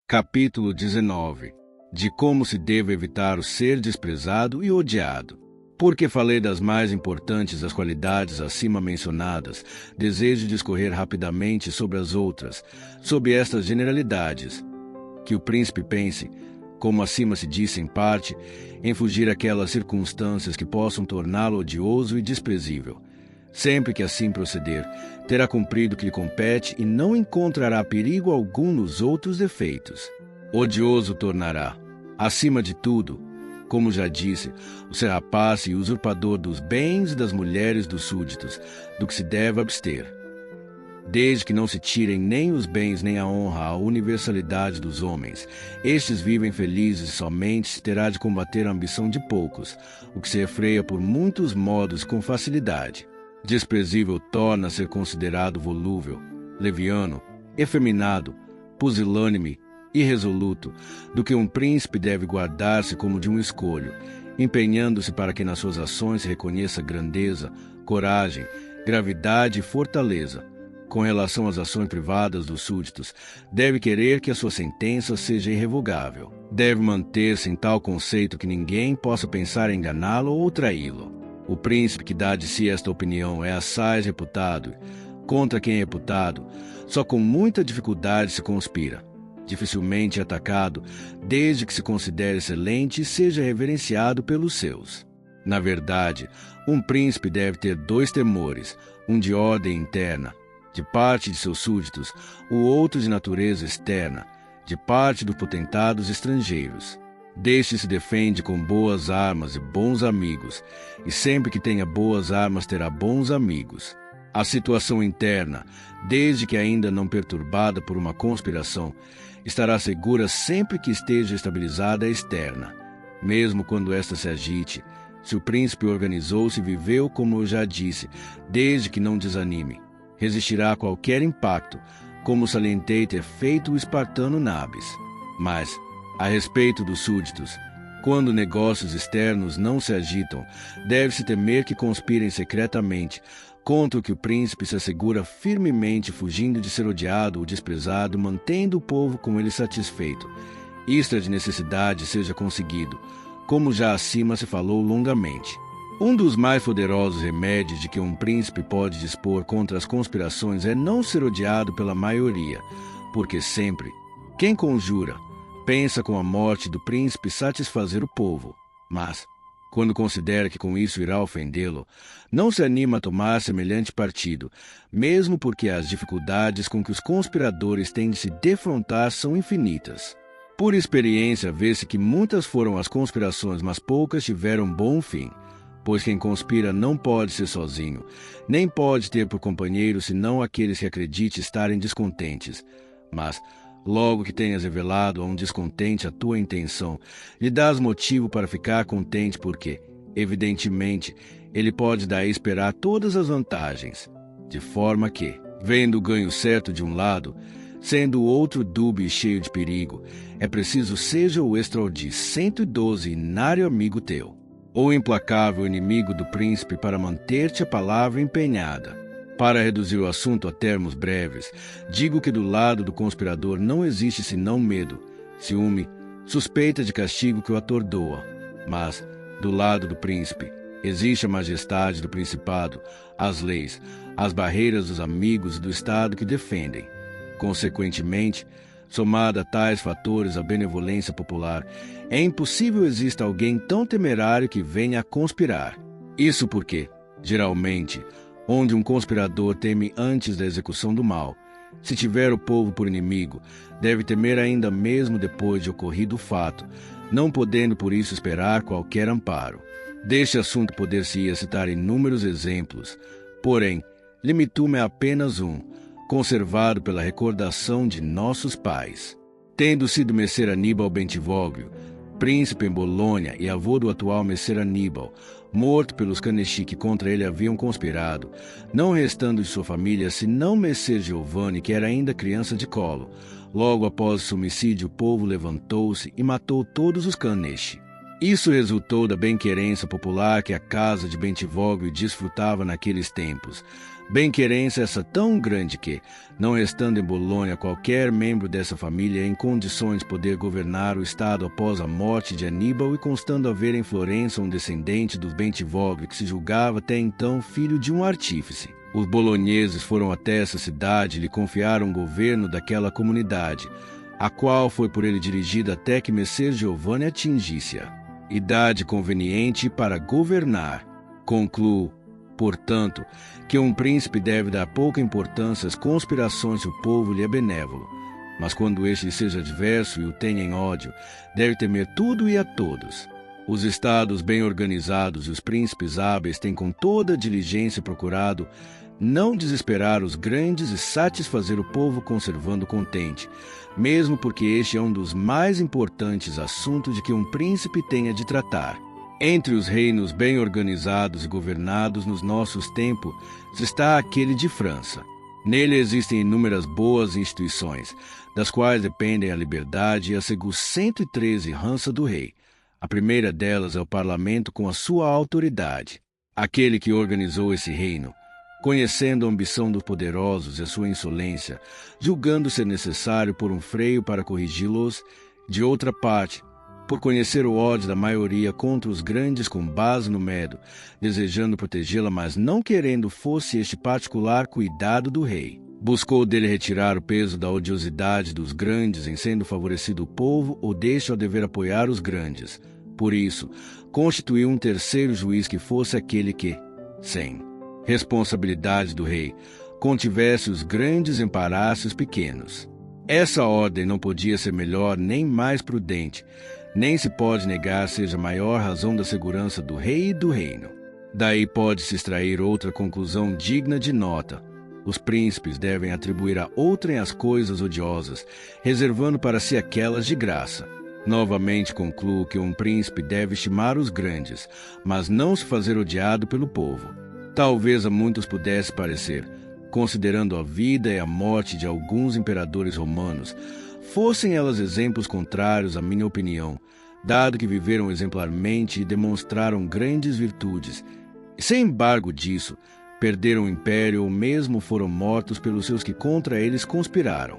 Capítulo 19. De como se deve evitar o ser desprezado e odiado. Porque falei das mais importantes das qualidades acima mencionadas, desejo discorrer rapidamente sobre as outras, sob estas generalidades. Que o príncipe pense, como acima se disse em parte, em fugir aquelas circunstâncias que possam torná-lo odioso e desprezível. Sempre que assim proceder, terá cumprido o que lhe compete e não encontrará perigo algum nos outros defeitos. Odioso tornará, acima de tudo, como já disse, o ser rapaz e usurpador dos bens e das mulheres dos súditos, do que se deve abster. Desde que não se tirem nem os bens nem a honra à universalidade dos homens, estes vivem felizes e somente se terá de combater a ambição de poucos, o que se refreia por muitos modos com facilidade. Desprezível torna a ser considerado volúvel, leviano, efeminado, pusilânime, irresoluto, do que um príncipe deve guardar-se como de um escolho, empenhando-se para que nas suas ações se reconheça grandeza, coragem, gravidade e fortaleza. Com relação às ações privadas dos súditos, deve querer que a sua sentença seja irrevogável. Deve manter-se em tal conceito que ninguém possa pensar em enganá-lo ou traí-lo. O príncipe que dá de si esta opinião é assaz reputado, contra quem é reputado, só com muita dificuldade se conspira. Dificilmente é atacado, desde que se considere excelente e seja reverenciado pelos seus. Na verdade, um príncipe deve ter dois temores, um de ordem interna, de parte de seus súditos, o outro de natureza externa, de parte dos potentados estrangeiros. Deste se defende com boas armas e bons amigos, e sempre que tenha boas armas terá bons amigos. A situação interna, desde que ainda não perturbada por uma conspiração, estará segura sempre que esteja estabilizada a externa. Mesmo quando esta se agite, se o príncipe organizou-se e viveu, como eu já disse, desde que não desanime, resistirá a qualquer impacto, como salientei ter feito o espartano Nabis. Mas, a respeito dos súditos, quando negócios externos não se agitam, deve-se temer que conspirem secretamente contra o que o príncipe se assegura firmemente, fugindo de ser odiado ou desprezado, mantendo o povo com ele satisfeito. Isto é de necessidade seja conseguido, como já acima se falou longamente. Um dos mais poderosos remédios de que um príncipe pode dispor contra as conspirações é não ser odiado pela maioria, porque sempre, quem conjura, pensa com a morte do príncipe satisfazer o povo, mas, quando considera que com isso irá ofendê-lo, não se anima a tomar semelhante partido, mesmo porque as dificuldades com que os conspiradores têm de se defrontar são infinitas. Por experiência, vê-se que muitas foram as conspirações, mas poucas tiveram bom fim, pois quem conspira não pode ser sozinho, nem pode ter por companheiro senão aqueles que acredite estarem descontentes, mas logo que tenhas revelado a um descontente a tua intenção, lhe dás motivo para ficar contente porque, evidentemente, ele pode daí esperar todas as vantagens, de forma que, vendo o ganho certo de um lado, sendo o outro dúbio e cheio de perigo, é preciso seja o extraordi 112 inário amigo teu, ou implacável inimigo do príncipe para manter-te a palavra empenhada. Para reduzir o assunto a termos breves, digo que do lado do conspirador não existe senão medo, ciúme, suspeita de castigo que o atordoa. Mas, do lado do príncipe, existe a majestade do principado, as leis, as barreiras dos amigos e do Estado que defendem. Consequentemente, somada a tais fatores a benevolência popular, é impossível exista alguém tão temerário que venha a conspirar. Isso porque, geralmente, onde um conspirador teme antes da execução do mal, se tiver o povo por inimigo, deve temer ainda mesmo depois de ocorrido o fato, não podendo por isso esperar qualquer amparo. Deste assunto poder-se-ia citar inúmeros exemplos, porém, limito-me a apenas um, conservado pela recordação de nossos pais. Tendo sido Messer Aníbal Bentivoglio, príncipe em Bolônia e avô do atual Messer Aníbal, morto pelos Canesci que contra ele haviam conspirado, não restando de sua família senão Messer Giovanni, que era ainda criança de colo. Logo após o homicídio, o povo levantou-se e matou todos os Canesci. Isso resultou da bem-querença popular que a casa de Bentivoglio desfrutava naqueles tempos. Bem-querença essa tão grande que, não restando em Bolonha qualquer membro dessa família em condições de poder governar o estado após a morte de Aníbal e constando haver em Florença um descendente dos Bentivoglio que se julgava até então filho de um artífice. Os bolonheses foram até essa cidade e lhe confiaram o governo daquela comunidade, a qual foi por ele dirigida até que Messer Giovanni atingisse-a idade conveniente para governar. Concluo, portanto, que um príncipe deve dar pouca importância às conspirações se o povo lhe é benévolo, mas quando este lhe seja adverso e o tenha em ódio, deve temer tudo e a todos. Os estados bem organizados e os príncipes hábeis têm com toda a diligência procurado não desesperar os grandes e satisfazer o povo conservando contente, mesmo porque este é um dos mais importantes assuntos de que um príncipe tenha de tratar. Entre os reinos bem organizados e governados nos nossos tempos está aquele de França. Nele existem inúmeras boas instituições, das quais dependem a liberdade e a 113 rança do rei. A primeira delas é o parlamento com a sua autoridade. Aquele que organizou esse reino, conhecendo a ambição dos poderosos e a sua insolência, julgando ser necessário pôr um freio para corrigi-los, de outra parte, por conhecer o ódio da maioria contra os grandes com base no medo, desejando protegê-la, mas não querendo fosse este particular cuidado do rei. Buscou dele retirar o peso da odiosidade dos grandes em sendo favorecido o povo ou deixa ao dever apoiar os grandes. Por isso, constituiu um terceiro juiz que fosse aquele que, sem responsabilidade do rei, contivesse os grandes e amparasse os pequenos. Essa ordem não podia ser melhor nem mais prudente, nem se pode negar seja a maior razão da segurança do rei e do reino. Daí pode-se extrair outra conclusão digna de nota. Os príncipes devem atribuir a outrem as coisas odiosas, reservando para si aquelas de graça. Novamente concluo que um príncipe deve estimar os grandes, mas não se fazer odiado pelo povo. Talvez a muitos pudesse parecer, considerando a vida e a morte de alguns imperadores romanos, fossem elas exemplos contrários à minha opinião, dado que viveram exemplarmente e demonstraram grandes virtudes, e sem embargo disso, perderam o império ou mesmo foram mortos pelos seus que contra eles conspiraram.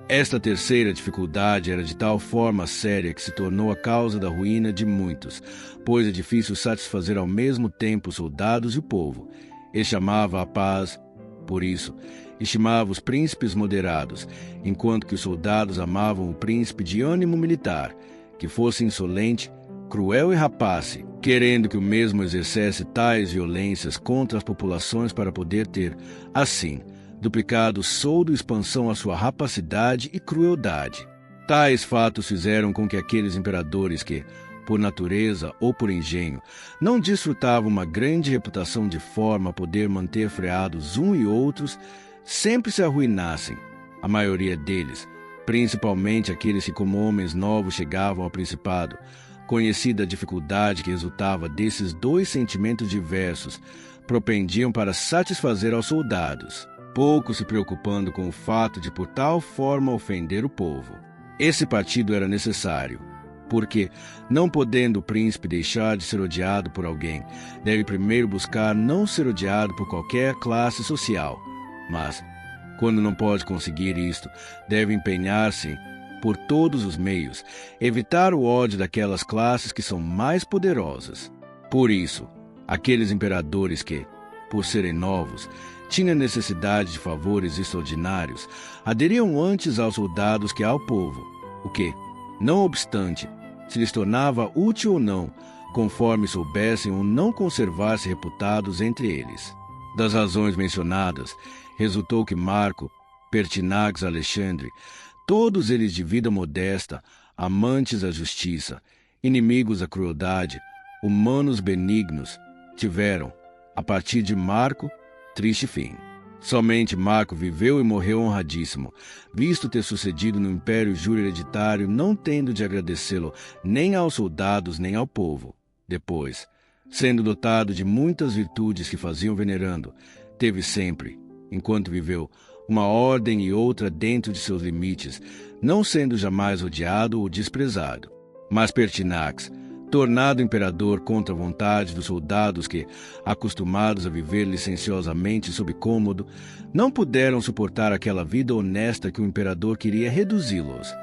Esta terceira dificuldade era de tal forma séria que se tornou a causa da ruína de muitos, pois é difícil satisfazer ao mesmo tempo os soldados e o povo. Ele chamava a paz, por isso, estimava os príncipes moderados, enquanto que os soldados amavam o príncipe de ânimo militar, que fosse insolente, cruel e rapace, querendo que o mesmo exercesse tais violências contra as populações para poder ter, assim, duplicado soldo e expansão à sua rapacidade e crueldade. Tais fatos fizeram com que aqueles imperadores que, por natureza ou por engenho, não desfrutavam uma grande reputação de forma a poder manter freados um e outros, sempre se arruinassem. A maioria deles, principalmente aqueles que como homens novos chegavam ao principado, conhecida a dificuldade que resultava desses dois sentimentos diversos, propendiam para satisfazer aos soldados, pouco se preocupando com o fato de por tal forma ofender o povo. Esse partido era necessário, porque, não podendo o príncipe deixar de ser odiado por alguém, deve primeiro buscar não ser odiado por qualquer classe social. Mas, quando não pode conseguir isto, deve empenhar-se, por todos os meios, evitar o ódio daquelas classes que são mais poderosas. Por isso, aqueles imperadores que, por serem novos, tinham necessidade de favores extraordinários, aderiam antes aos soldados que ao povo, o que, não obstante, se lhes tornava útil ou não, conforme soubessem ou não conservar-se reputados entre eles. Das razões mencionadas, resultou que Marco, Pertinax, Alexandre, todos eles de vida modesta, amantes da justiça, inimigos da crueldade, humanos benignos, tiveram, a partir de Marco, triste fim. Somente Marco viveu e morreu honradíssimo, visto ter sucedido no império júri hereditário, não tendo de agradecê-lo nem aos soldados nem ao povo. Depois, sendo dotado de muitas virtudes que faziam venerando, teve sempre, enquanto viveu, uma ordem e outra dentro de seus limites, não sendo jamais odiado ou desprezado. Mas Pertinax, tornado imperador contra a vontade dos soldados que, acostumados a viver licenciosamente sob cômodo, não puderam suportar aquela vida honesta que o imperador queria reduzi-los.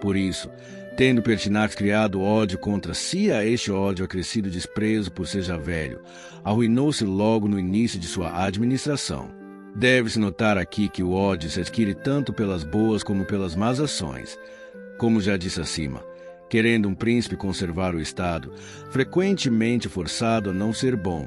Por isso, tendo Pertinax criado ódio contra si, a este ódio acrescido desprezo por ser já velho, arruinou-se logo no início de sua administração. Deve-se notar aqui que o ódio se adquire tanto pelas boas como pelas más ações. Como já disse acima, querendo um príncipe conservar o Estado, frequentemente forçado a não ser bom,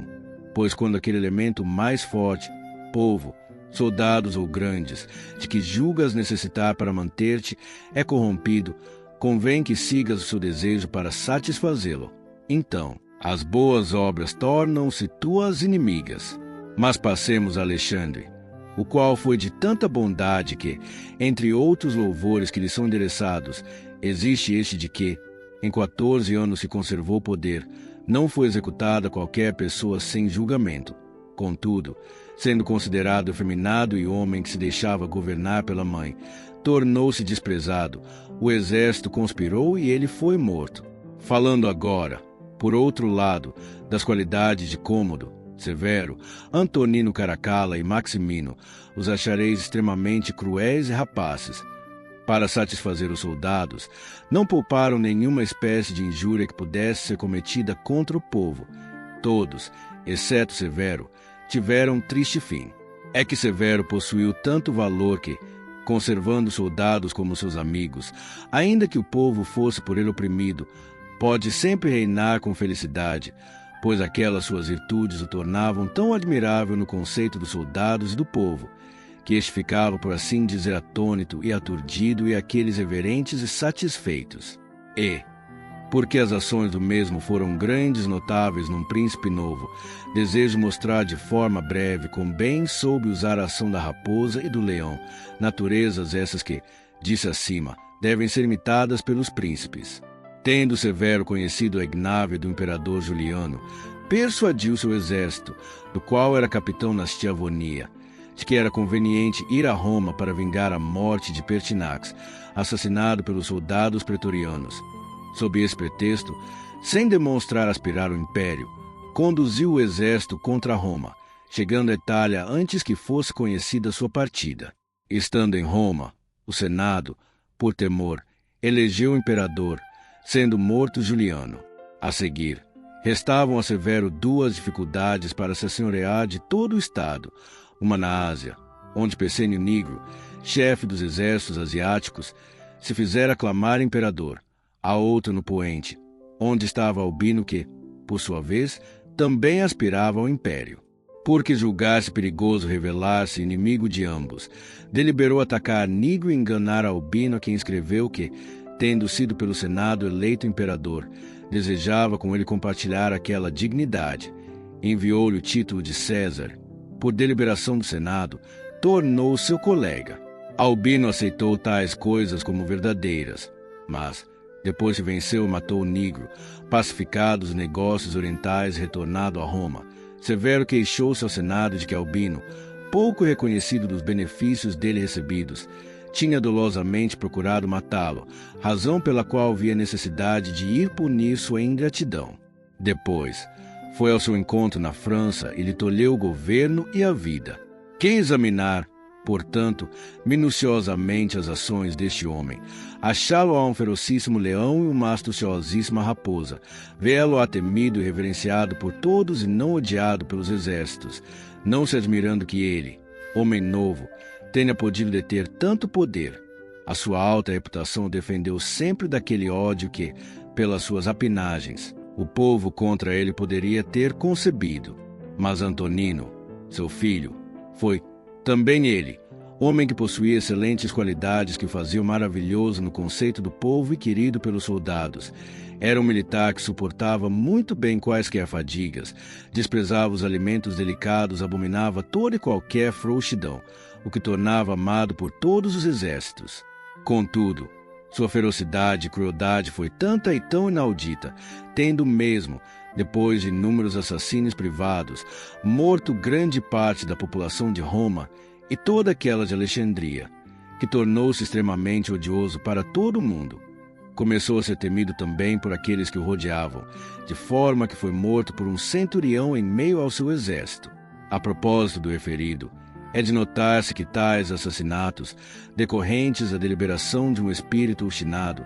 pois quando aquele elemento mais forte, povo, soldados ou grandes, de que julgas necessitar para manter-te, é corrompido, convém que sigas o seu desejo para satisfazê-lo. Então, as boas obras tornam-se tuas inimigas. Mas passemos a Alexandre, o qual foi de tanta bondade que, entre outros louvores que lhe são endereçados, existe este de que, em 14 anos se conservou o poder, não foi executada qualquer pessoa sem julgamento. Contudo, sendo considerado efeminado e homem que se deixava governar pela mãe, tornou-se desprezado, o exército conspirou e ele foi morto. Falando agora, por outro lado, das qualidades de Cômodo, Severo, Antonino Caracalla e Maximino, os achareis extremamente cruéis e rapaces. Para satisfazer os soldados, não pouparam nenhuma espécie de injúria que pudesse ser cometida contra o povo. Todos, exceto Severo, tiveram triste fim. É que Severo possuiu tanto valor que, conservando os soldados como seus amigos, ainda que o povo fosse por ele oprimido, pode sempre reinar com felicidade, pois aquelas suas virtudes o tornavam tão admirável no conceito dos soldados e do povo, que este ficava, por assim dizer, atônito e aturdido, e aqueles reverentes e satisfeitos. E, porque as ações do mesmo foram grandes, notáveis num príncipe novo, desejo mostrar de forma breve como bem soube usar a ação da raposa e do leão, naturezas essas que, disse acima, devem ser imitadas pelos príncipes. Tendo Severo conhecido a Ignávia do imperador Juliano, persuadiu seu exército, do qual era capitão na Stiavonia, de que era conveniente ir a Roma para vingar a morte de Pertinax, assassinado pelos soldados pretorianos. Sob esse pretexto, sem demonstrar aspirar ao império, conduziu o exército contra Roma, chegando à Itália antes que fosse conhecida sua partida. Estando em Roma, o Senado, por temor, elegeu o imperador, sendo morto Juliano. A seguir, restavam a Severo duas dificuldades para se assenhorear de todo o Estado, uma na Ásia, onde Pescenio Nigro, chefe dos exércitos asiáticos, se fizera aclamar imperador, a outra no Poente, onde estava Albino que, por sua vez, também aspirava ao império. Porque julgasse perigoso revelar-se inimigo de ambos, deliberou atacar Nigro e enganar Albino, a quem escreveu que, tendo sido pelo Senado eleito imperador, desejava com ele compartilhar aquela dignidade. Enviou-lhe o título de César. Por deliberação do Senado, tornou seu colega. Albino aceitou tais coisas como verdadeiras, mas, depois que venceu e matou o Nigro, pacificados os negócios orientais e retornado a Roma, Severo queixou-se ao Senado de que Albino, pouco reconhecido dos benefícios dele recebidos, tinha dolosamente procurado matá-lo, razão pela qual via necessidade de ir punir sua ingratidão. Depois, foi ao seu encontro na França e lhe tolheu o governo e a vida. Quem examinar, portanto, minuciosamente as ações deste homem, achá-lo-á um ferocíssimo leão e uma astuciosíssima raposa, vê-lo-á temido e reverenciado por todos e não odiado pelos exércitos, não se admirando que ele, homem novo, tenha podido deter tanto poder. A sua alta reputação o defendeu sempre daquele ódio que, pelas suas apinagens, o povo contra ele poderia ter concebido. Mas Antonino, seu filho, foi também ele, homem que possuía excelentes qualidades que o faziam maravilhoso no conceito do povo e querido pelos soldados. Era um militar que suportava muito bem quaisquer fadigas, desprezava os alimentos delicados, abominava toda e qualquer frouxidão, o que tornava amado por todos os exércitos. Contudo, sua ferocidade e crueldade foi tanta e tão inaudita, tendo mesmo, depois de inúmeros assassínios privados, morto grande parte da população de Roma e toda aquela de Alexandria, que tornou-se extremamente odioso para todo o mundo. Começou a ser temido também por aqueles que o rodeavam, de forma que foi morto por um centurião em meio ao seu exército. A propósito do referido, é de notar-se que tais assassinatos, decorrentes da deliberação de um espírito obstinado,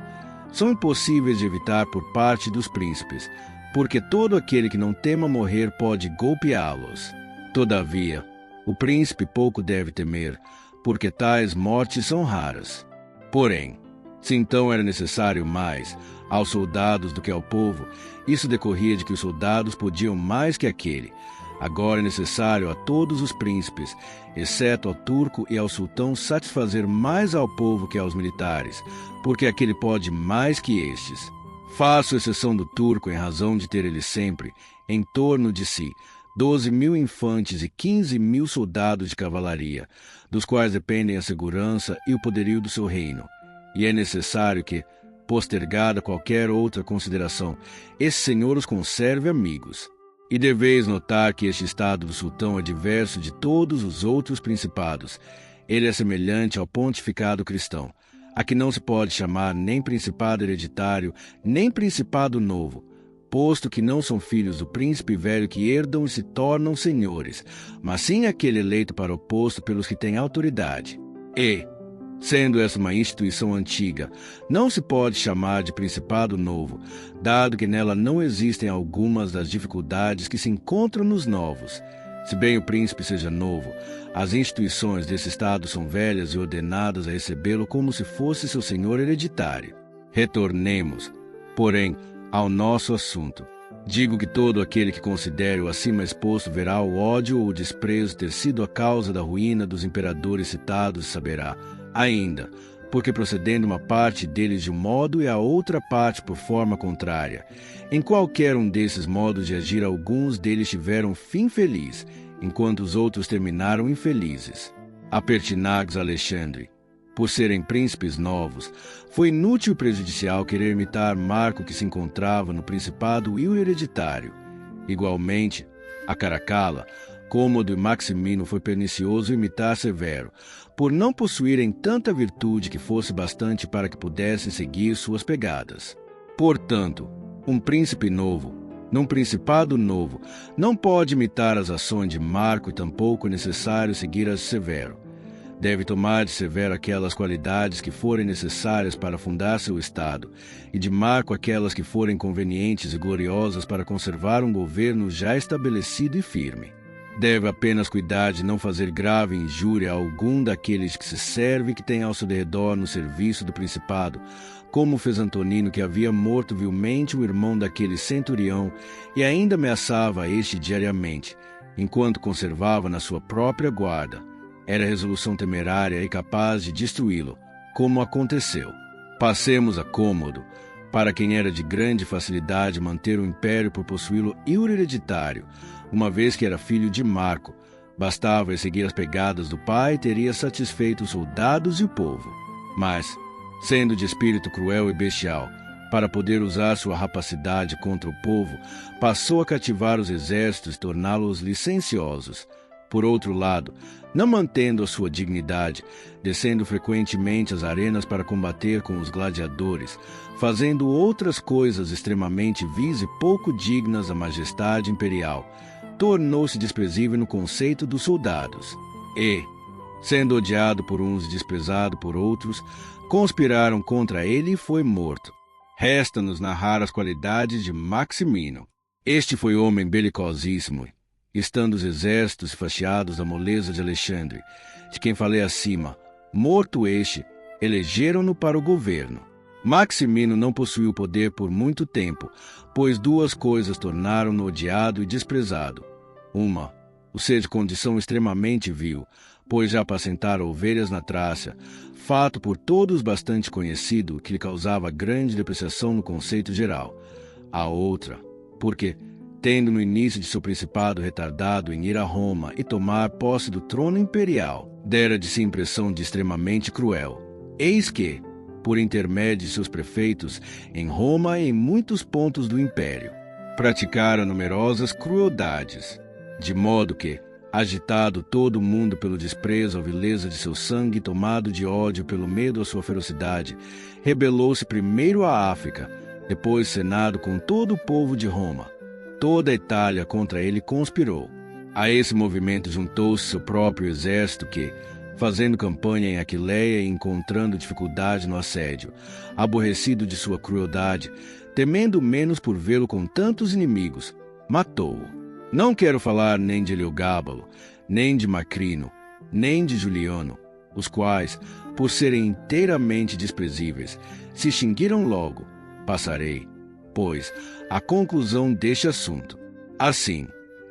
são impossíveis de evitar por parte dos príncipes, porque todo aquele que não tema morrer pode golpeá-los. Todavia, o príncipe pouco deve temer, porque tais mortes são raras. Porém, se então era necessário mais aos soldados do que ao povo, isso decorria de que os soldados podiam mais que aquele. Agora é necessário a todos os príncipes, exceto ao turco e ao sultão, satisfazer mais ao povo que aos militares, porque aquele pode mais que estes. Faço exceção do turco em razão de ter ele sempre, em torno de si, 12.000 infantes e 15.000 soldados de cavalaria, dos quais dependem a segurança e o poderio do seu reino. E é necessário que, postergada qualquer outra consideração, esse senhor os conserve amigos. E deveis notar que este estado do sultão é diverso de todos os outros principados. Ele é semelhante ao pontificado cristão, a que não se pode chamar nem principado hereditário, nem principado novo, posto que não são filhos do príncipe velho que herdam e se tornam senhores, mas sim aquele eleito para o posto pelos que têm autoridade. E, sendo essa uma instituição antiga, não se pode chamar de principado novo, dado que nela não existem algumas das dificuldades que se encontram nos novos. Se bem o príncipe seja novo, as instituições desse estado são velhas e ordenadas a recebê-lo como se fosse seu senhor hereditário. Retornemos, porém, ao nosso assunto. Digo que todo aquele que considere o acima exposto verá o ódio ou o desprezo ter sido a causa da ruína dos imperadores citados e saberá, ainda, porque procedendo uma parte deles de um modo e a outra parte por forma contrária. Em qualquer um desses modos de agir, alguns deles tiveram fim feliz, enquanto os outros terminaram infelizes. A Pertinax Alexandre, por serem príncipes novos, foi inútil e prejudicial querer imitar Marco, que se encontrava no principado e o hereditário. Igualmente, a Caracalla, Cômodo e Maximino foi pernicioso imitar Severo, por não possuírem tanta virtude que fosse bastante para que pudessem seguir suas pegadas. Portanto, um príncipe novo, num principado novo, não pode imitar as ações de Marco e tampouco é necessário seguir as de Severo. Deve tomar de Severo aquelas qualidades que forem necessárias para fundar seu estado, e de Marco aquelas que forem convenientes e gloriosas para conservar um governo já estabelecido e firme. Deve apenas cuidar de não fazer grave injúria a algum daqueles que se serve e que tem ao seu redor no serviço do principado, como fez Antonino, que havia morto vilmente o irmão daquele centurião e ainda ameaçava este diariamente, enquanto conservava na sua própria guarda. Era resolução temerária e capaz de destruí-lo, como aconteceu. Passemos a Cômodo, para quem era de grande facilidade manter o império por possuí-lo e o hereditário, uma vez que era filho de Marco. Bastava seguir as pegadas do pai e teria satisfeito os soldados e o povo. Mas, sendo de espírito cruel e bestial, para poder usar sua rapacidade contra o povo, passou a cativar os exércitos e torná-los licenciosos. Por outro lado, não mantendo a sua dignidade, descendo frequentemente às arenas para combater com os gladiadores, fazendo outras coisas extremamente vis e pouco dignas da majestade imperial, tornou-se desprezível no conceito dos soldados. E, sendo odiado por uns e desprezado por outros, conspiraram contra ele e foi morto. Resta-nos narrar as qualidades de Maximino. Este foi homem belicosíssimo, estando os exércitos fastiados da moleza de Alexandre, de quem falei acima. Morto este, elegeram-no para o governo. Maximino não possuiu poder por muito tempo, pois duas coisas tornaram-no odiado e desprezado. Uma, o ser de condição extremamente vil, pois já apacentara ovelhas na Trácia, fato por todos bastante conhecido que lhe causava grande depreciação no conceito geral. A outra, porque, tendo no início de seu principado retardado em ir a Roma e tomar posse do trono imperial, dera de si impressão de extremamente cruel. Eis que, por intermédio de seus prefeitos, em Roma e em muitos pontos do império, praticara numerosas crueldades, de modo que, Agitado todo o mundo pelo desprezo à vileza de seu sangue, tomado de ódio pelo medo à sua ferocidade, rebelou-se primeiro à África, depois Senado com todo o povo de Roma. Toda a Itália contra ele conspirou. A esse movimento juntou-se seu próprio exército que, fazendo campanha em Aquileia e encontrando dificuldade no assédio, aborrecido de sua crueldade, temendo menos por vê-lo com tantos inimigos, matou-o. Não quero falar nem de Heliogábalo, nem de Macrino, nem de Juliano, os quais, por serem inteiramente desprezíveis, se extinguiram logo. Passarei, pois, à conclusão deste assunto. Assim,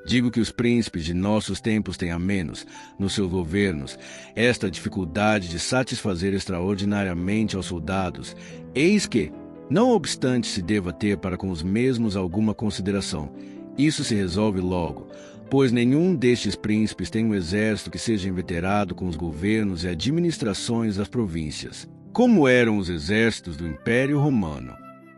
digo que os príncipes de nossos tempos têm a menos, nos seus governos, esta dificuldade de satisfazer extraordinariamente aos soldados. Eis que, não obstante se deva ter para com os mesmos alguma consideração, isso se resolve logo, pois nenhum destes príncipes tem um exército que seja inveterado com os governos e administrações das províncias, como eram os exércitos do Império Romano.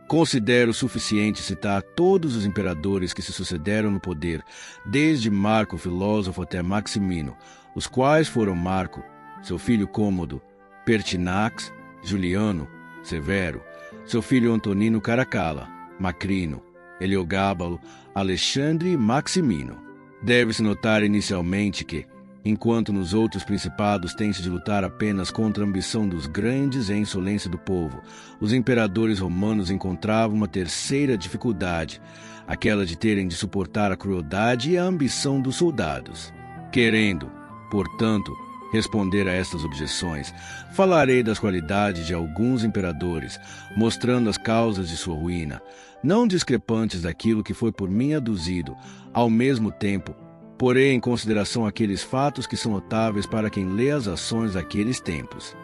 Considero suficiente citar todos os imperadores que se sucederam no poder, desde Marco, filósofo, até Maximino, os quais foram Marco, seu filho Cômodo, Pertinax, Juliano, Severo, seu filho Antonino Caracalla, Macrino, Heliogábalo, Alexandre e Maximino. Deve-se notar inicialmente que, enquanto nos outros principados tem-se de lutar apenas contra a ambição dos grandes e a insolência do povo, os imperadores romanos encontravam uma terceira dificuldade, aquela de terem de suportar a crueldade e a ambição dos soldados. Querendo, portanto, responder a estas objeções, falarei das qualidades de alguns imperadores, mostrando as causas de sua ruína, não discrepantes daquilo que foi por mim aduzido, ao mesmo tempo, porém em consideração aqueles fatos que são notáveis para quem lê as ações daqueles tempos.